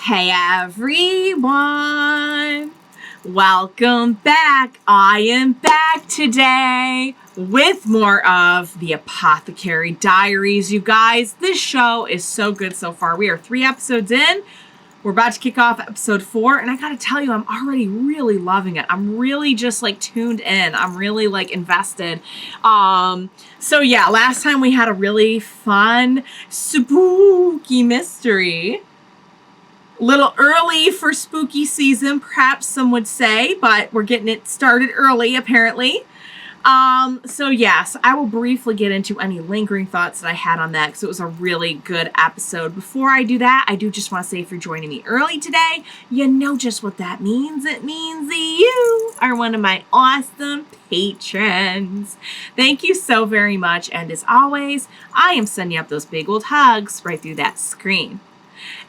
Hey everyone! Welcome back! I am back today with more of the Apothecary Diaries, you guys. This show is so good so far. We are 3 episodes in. We're about to kick off episode 4, and I gotta tell you, I'm already really loving it. I'm really just like tuned in. I'm really like invested. So yeah, last time we had a really fun, spooky mystery. Little early for spooky season, perhaps some would say, but we're getting it started early, apparently. So yes, I will briefly get into any lingering thoughts that I had on that because it was a really good episode. Before I do that, I do just want to say if you're joining me early today, you know just what that means. It means that you are one of my awesome patrons. Thank you so very much, and as always, I am sending up those big old hugs right through that screen.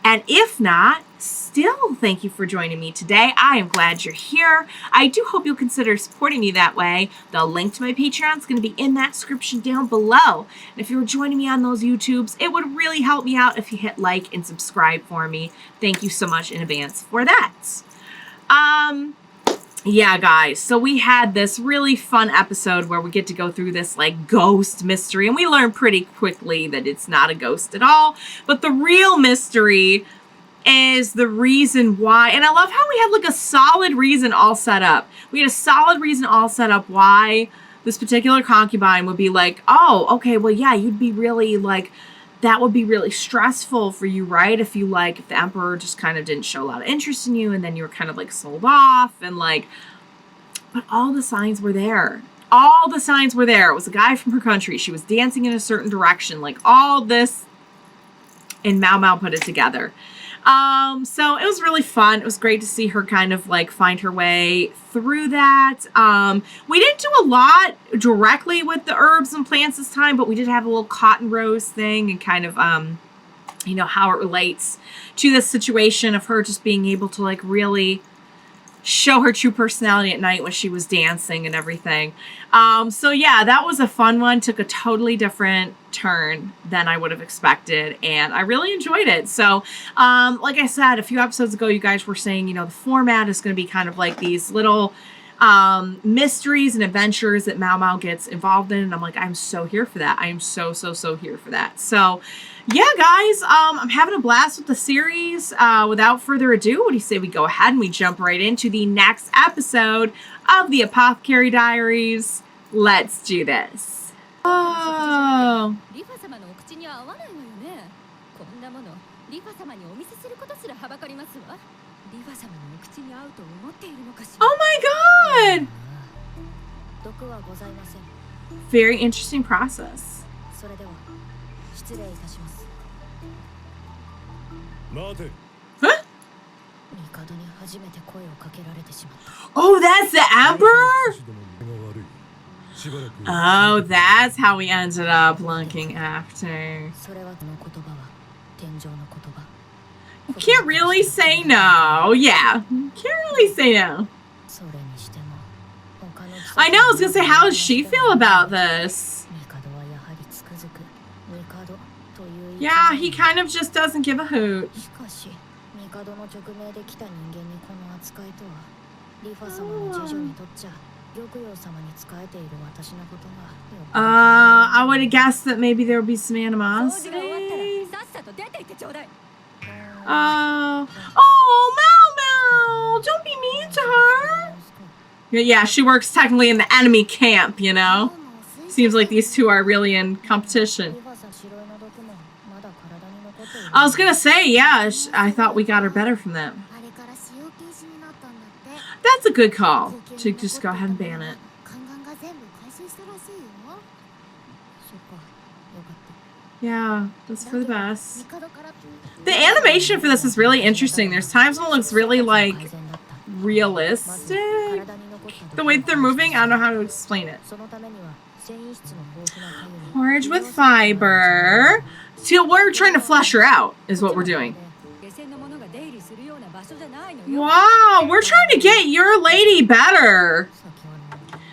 And if not, still thank you for joining me today. I am glad you're here. I do hope you'll consider supporting me that way. The link to my Patreon is going to be in that description down below. And if you're joining me on those YouTubes, it would really help me out if you hit like and subscribe for me. Thank you so much in advance for that. Yeah, guys, so we had this really fun episode where we get to go through this, like, ghost mystery, and we learn pretty quickly that it's not a ghost at all, but the real mystery is the reason why, and I love how we had, like, a solid reason all set up. We had a solid reason all set up why this particular concubine would be like, oh, okay, well, yeah, you'd be really, like, that would be really stressful for you, right? If you, like, if the emperor just kind of didn't show a lot of interest in you and then you were kind of, like, sold off and, like, but all the signs were there. All the signs were there. It was a guy from her country. She was dancing in a certain direction. Like, all this, and MAOMAO put it together. So it was really fun. It was great to see her kind of, like, find her way through that. We didn't do a lot directly with the herbs and plants this time, but we did have a little cotton rose thing and kind of, you know, how it relates to this situation of her just being able to, like, really show her true personality at night when she was dancing and everything. So yeah, that was a fun one. Took a totally different turn than I would have expected, and I really enjoyed it. So, like I said, a few episodes ago, you guys were saying, you know, the format is going to be kind of like these little mysteries and adventures that MAOMAO gets involved in, and I'm like, I'm so here for that. I am so here for that. So yeah, guys, I'm having a blast with the series. Without further ado, what do you say we go ahead and we jump right into the next episode of the Apothecary Diaries? Let's do this. Oh. Oh my God! Very interesting process. Huh? Oh, that's the Emperor? Oh, that's how we ended up looking after. You can't really say no. Yeah, can't really say no. I know, I was gonna say, how does she feel about this? Yeah, he kind of just doesn't give a hoot. I would have guessed that maybe there would be some animosity. Oh, MAOMAO! Don't be mean to her! Yeah, she works technically in the enemy camp, you know? Seems like these two are really in competition. I was gonna say, yeah, I thought we got her better from them. That's a good call, to just go ahead and ban it. Yeah, that's for the best. The animation for this is really interesting. There's times when it looks really, like, realistic. The way that they're moving, I don't know how to explain it. Porridge with fiber. See, we're trying to flesh her out, is what we're doing. Wow, we're trying to get your lady better.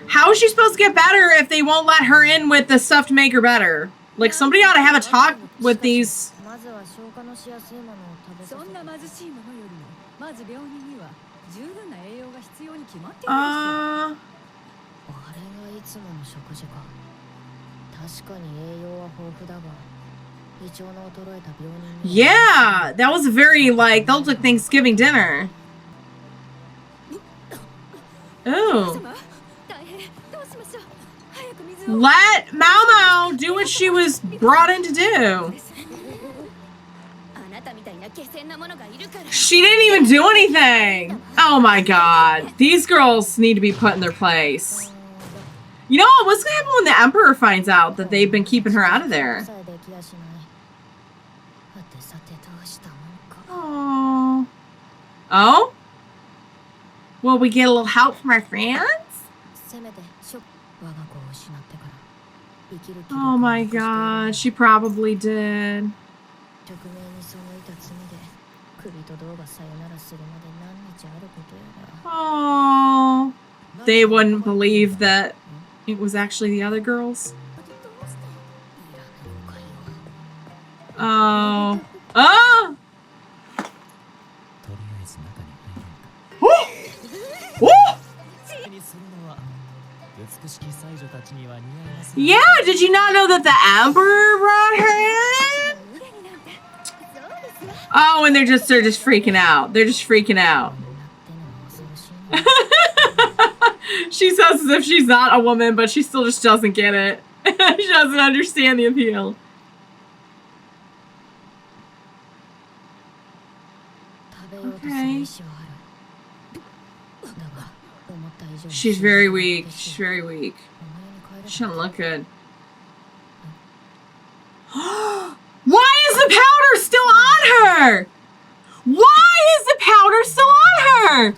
How is she supposed to get better if they won't let her in with the stuff to make her better? Like, somebody ought to have a talk with these Yeah, that was a very, like, that looked like Thanksgiving dinner. Ooh. Let MAOMAO do what she was brought in to do. She didn't even do anything. Oh my god. These girls need to be put in their place. You know what? What's gonna happen when the Emperor finds out that they've been keeping her out of there? Oh. Oh? Will we get a little help from our friends? Oh my god, she probably did. Oh. They wouldn't believe that it was actually the other girls. Oh. Oh! Yeah, did you not know that the Emperor brought her in? Oh, and they're just freaking out. They're just freaking out. She says as if she's not a woman, but she still just doesn't get it. She doesn't understand the appeal. Okay. She's very weak. She's very weak. She doesn't look good. Why is the powder still on her? Why is the powder still on her?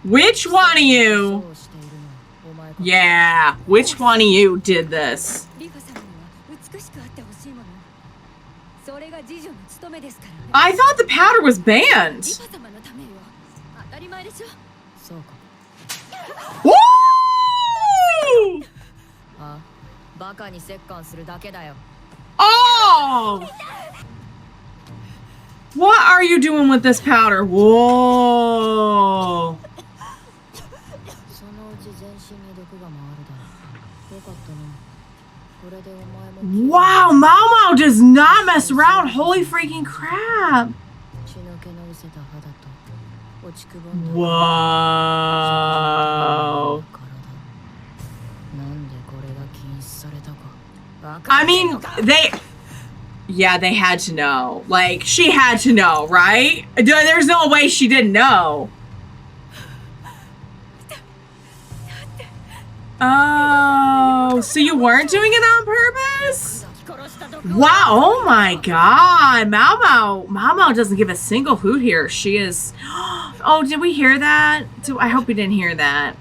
Which one of you? Yeah, which one of you did this? I thought the powder was banned. Woo! Oh! What are you doing with this powder? Whoa! Wow, MAOMAO does not mess around. Holy freaking crap. Whoa. I mean, they had to know. Like, she had to know, right? There's no way she didn't know. Oh, so you weren't doing it on purpose? Wow, oh my god. MAOMAO doesn't give a single hoot here. She is... Oh, did we hear that? I hope we didn't hear that.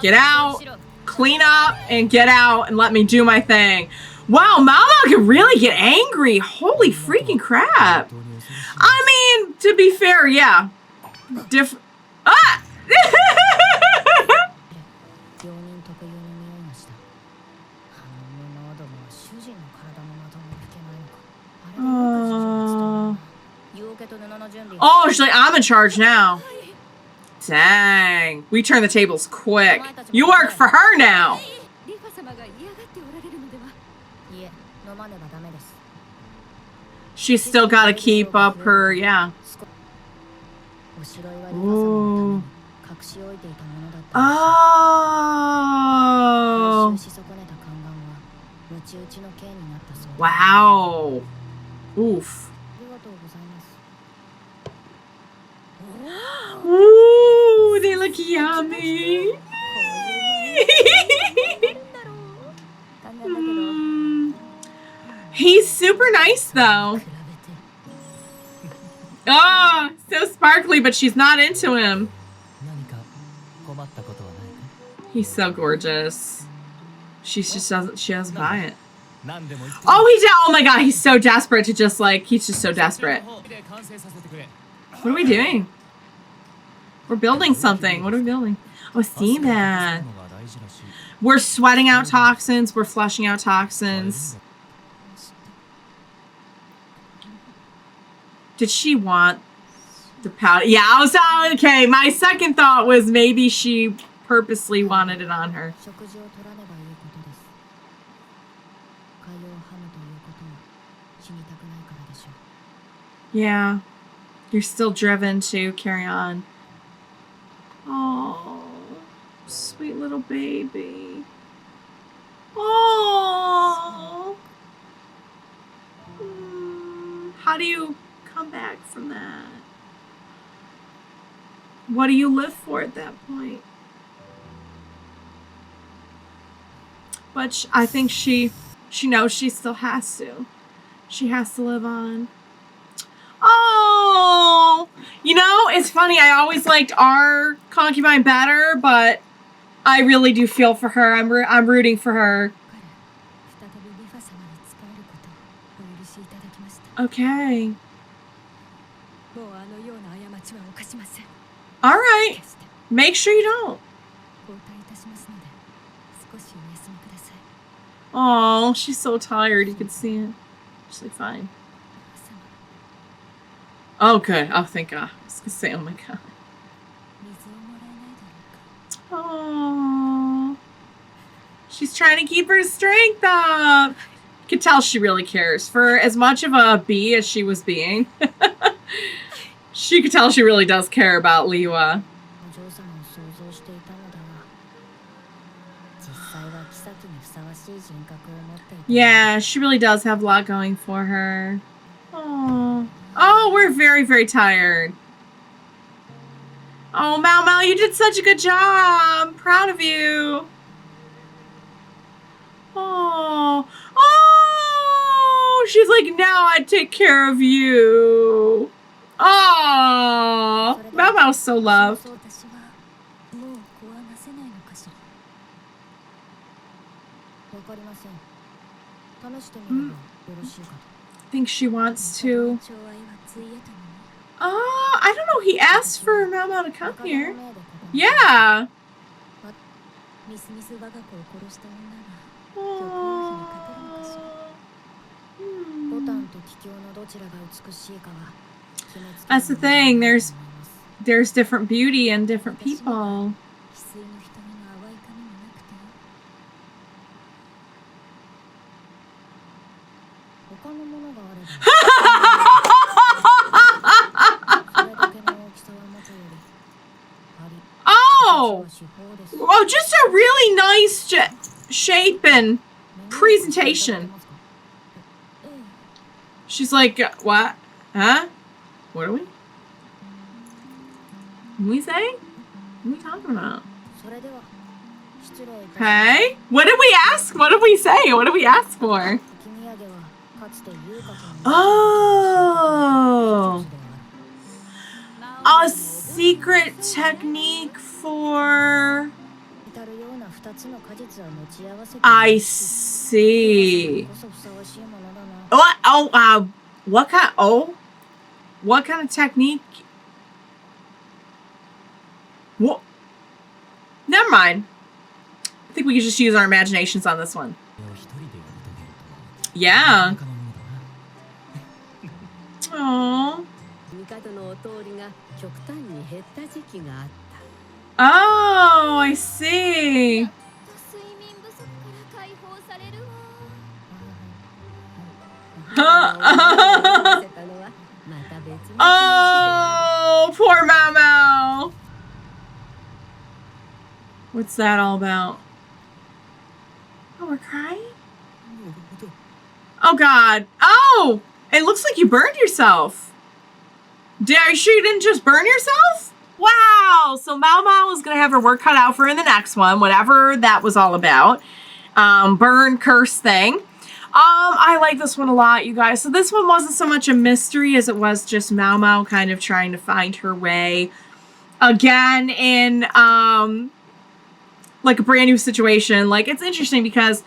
Get out, clean up, and get out and let me do my thing. Wow, MAOMAO can really get angry. Holy freaking crap. I mean, to be fair, yeah. Ah! Oh, she's like, I'm in charge now. Dang. We turn the tables quick. You work for her now. She's still got to keep up her, yeah. Ooh. Oh. Wow. Oof. Ooh, they look yummy. He's super nice though. Oh, so sparkly, but she's not into him. He's so gorgeous. She doesn't buy it. Oh, oh my god, he's so desperate to just like, he's just so desperate. What are we doing? We're building something. What are we building? Oh, semen. We're sweating out toxins. We're flushing out toxins. Did she want the powder? Yeah, I was okay. My second thought was maybe she purposely wanted it on her. Yeah, you're still driven to carry on. Oh, sweet little baby. Oh. How do you come back from that? What do you live for at that point? But I think she knows she still has to. She has to live on. Oh, you know, it's funny. I always liked our concubine better, but I really do feel for her. I'm rooting for her. Okay. All right. Make sure you don't. Oh, she's so tired. You can see it. She's like, fine. Oh, good. Oh, thank God. I was going to say, oh my God. Oh. She's trying to keep her strength up. You can tell she really cares. For as much of a bee as she was being, she could tell she really does care about Lihua. Yeah, she really does have a lot going for her. Oh. Oh, we're very, very tired. Oh, MAOMAO, you did such a good job. I'm proud of you. Oh. Oh, she's like, now I take care of you. Oh, MAOMAO's so loved. I think she wants to. I don't know. He asked for MAOMAO to come here. Yeah. That's the thing. There's different beauty in different people. Oh, just a really nice shape and presentation. She's like, what? Huh? What are we? What we say? What are we talking about? Hey? What did we ask? What did we say? What did we ask for? Oh. A secret technique for... I see. What? Oh, what kind? Oh, what kind of technique? What? Never mind. I think we could just use our imaginations on this one. Yeah. Oh. Oh, I see. Oh, poor MAOMAO. What's that all about? Oh, we're crying? Oh, God. Oh, it looks like you burned yourself. Are you sure you didn't just burn yourself? Wow. So MAOMAO is going to have her work cut out for her in the next one, whatever that was all about. Burn curse thing. I like this one a lot, you guys. So this one wasn't so much a mystery as it was just MAOMAO kind of trying to find her way again in like a brand new situation. Like, it's interesting because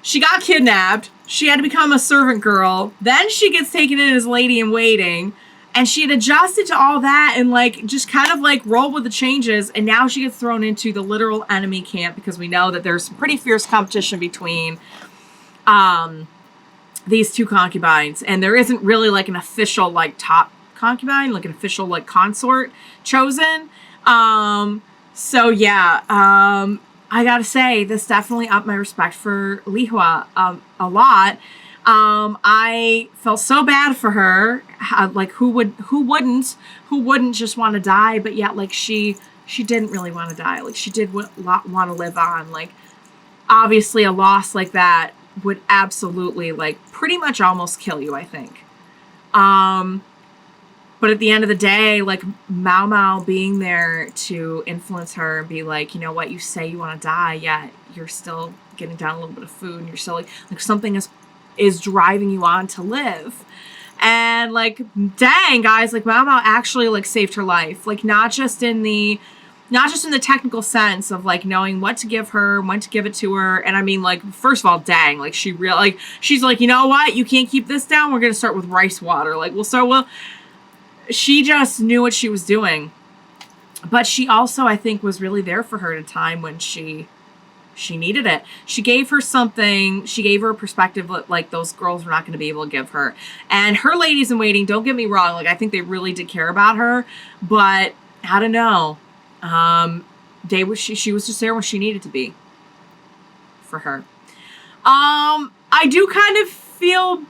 she got kidnapped. She had to become a servant girl. Then she gets taken in as lady in waiting. And she had adjusted to all that and like just kind of like rolled with the changes. And now she gets thrown into the literal enemy camp because we know that there's some pretty fierce competition between these two concubines. And there isn't really like an official like top concubine, like an official like consort chosen. So yeah, I gotta say this definitely upped my respect for Lihua a lot. I felt so bad for her. Like who wouldn't just want to die? But yet like she didn't really want to die. Like she did want to live on. Like obviously a loss like that would absolutely like pretty much almost kill you, I think. But at the end of the day, like MAOMAO being there to influence her and be like, you know what, you say you want to die, yet you're still getting down a little bit of food and you're still like something is driving you on to live. And like, dang guys, like MAOMAO actually like saved her life. Like not just in the technical sense of like knowing what to give her, when to give it to her. And I mean, like, first of all, dang, like she's like, you know what? You can't keep this down. We're going to start with rice water. Like, she just knew what she was doing. But she also, I think, was really there for her at a time when she needed it. She gave her something. She gave her a perspective that, like, those girls were not going to be able to give her. And her ladies in waiting, don't get me wrong, like, I think they really did care about her. But I don't know. She was just there when she needed to be for her. I do kind of feel,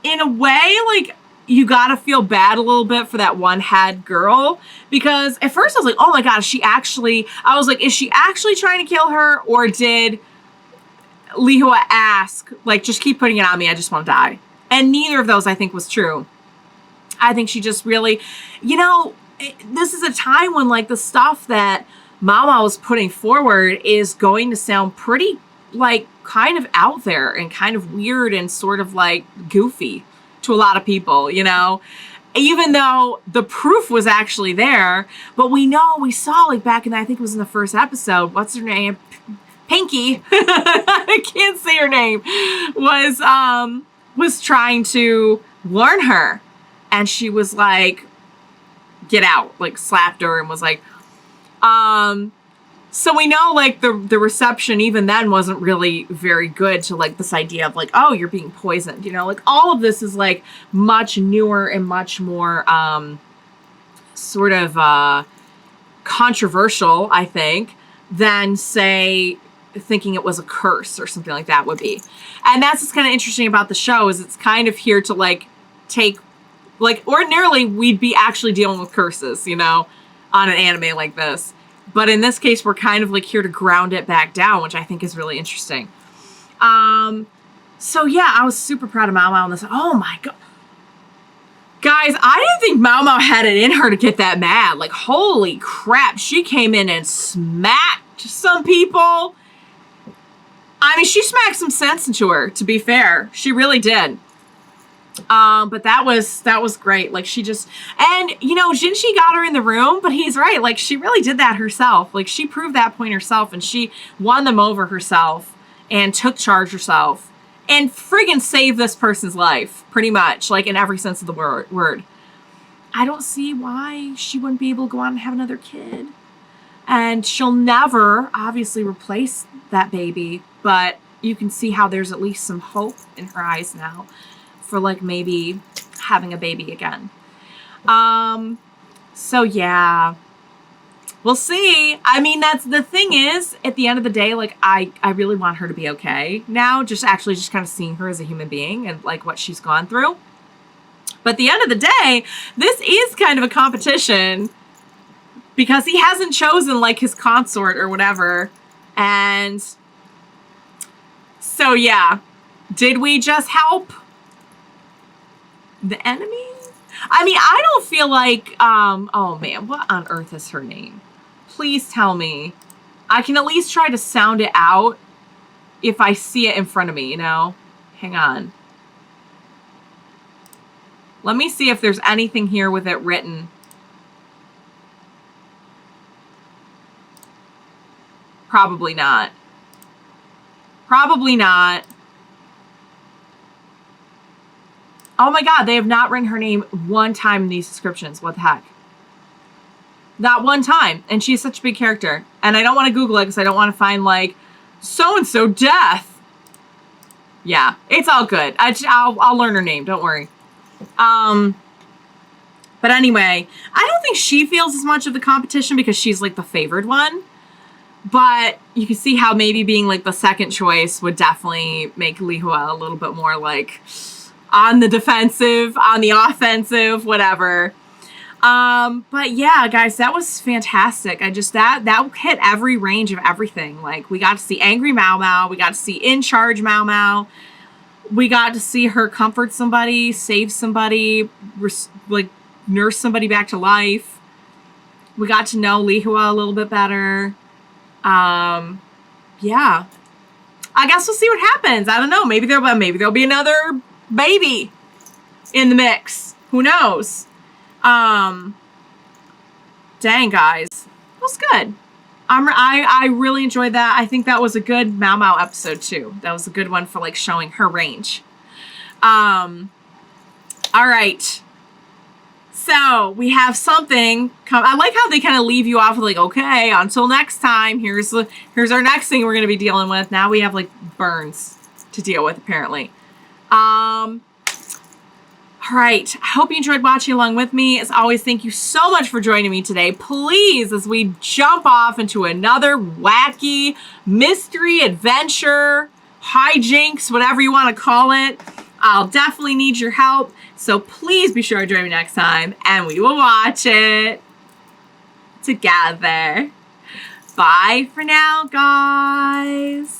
in a way, like, you gotta feel bad a little bit for that one head girl, because at first I was like, oh my god, is she actually trying to kill her, or did Lihua ask, like, just keep putting it on me, I just want to die? And neither of those, I think, was true. I think she just really, this is a time when, like, the stuff that MAOMAO was putting forward is going to sound pretty, like, kind of out there and kind of weird and sort of, like, goofy to a lot of people, even though the proof was actually there. But we saw, like, back in, I think it was in the first episode, what's her name? Pinky. I can't say her name. Was trying to warn her. And she was like, get out, like slapped her and was like, so we know, like, the reception even then wasn't really very good to, like, this idea of, like, oh, you're being poisoned, like, all of this is, like, much newer and much more, sort of, controversial, I think, than, say, thinking it was a curse or something like that would be. And that's what's kind of interesting about the show, is it's kind of here to, like, take, like, ordinarily we'd be actually dealing with curses, on an anime like this. But in this case, we're kind of like here to ground it back down, which I think is really interesting. So yeah, I was super proud of MAOMAO on this. Oh my god. Guys, I didn't think MAOMAO had it in her to get that mad. Like, holy crap. She came in and smacked some people. I mean, she smacked some sense into her, to be fair. She really did. But that was great. Like, she just, and Jinshi got her in the room, but he's right. Like, she really did that herself. Like, she proved that point herself, and she won them over herself and took charge herself and friggin' saved this person's life, pretty much, like, in every sense of the word. I don't see why she wouldn't be able to go on and have another kid. And she'll never obviously replace that baby, but you can see how there's at least some hope in her eyes now for, like, maybe having a baby again. So yeah, we'll see. I mean, that's the thing is, at the end of the day, like, I really want her to be okay now, just kind of seeing her as a human being and, like, what she's gone through. But at the end of the day, this is kind of a competition because he hasn't chosen, like, his consort or whatever. And so yeah, did we just help the enemy? I mean, I don't feel like, oh man, what on earth is her name? Please tell me. I can at least try to sound it out if I see it in front of me, Hang on. Let me see if there's anything here with it written. Probably not. Probably not. Oh my god, they have not written her name one time in these descriptions. What the heck? Not one time. And she's such a big character. And I don't want to Google it because I don't want to find, like, so-and-so death. Yeah, it's all good. I'll learn her name. Don't worry. But anyway, I don't think she feels as much of the competition because she's like the favored one. But you can see how maybe being like the second choice would definitely make Lihua a little bit more like on the defensive, on the offensive, whatever. But yeah, guys, that was fantastic. That hit every range of everything. Like, we got to see angry MAOMAO. We got to see in charge MAOMAO. We got to see her comfort somebody, save somebody, like nurse somebody back to life. We got to know Lihua a little bit better. Yeah. I guess we'll see what happens. I don't know. Maybe there'll be another baby in the mix. Who knows? Dang, guys. That was good. I really enjoyed that. I think that was a good MAOMAO episode too. That was a good one for like showing her range. All right. So we have something come. I like how they kind of leave you off with like, okay, until next time. Here's our next thing we're gonna be dealing with. Now we have like burns to deal with apparently. All right. I hope you enjoyed watching along with me. As always, thank you so much for joining me today. Please, as we jump off into another wacky mystery adventure, hijinks, whatever you want to call it, I'll definitely need your help. So please be sure to join me next time and we will watch it together. Bye for now, guys.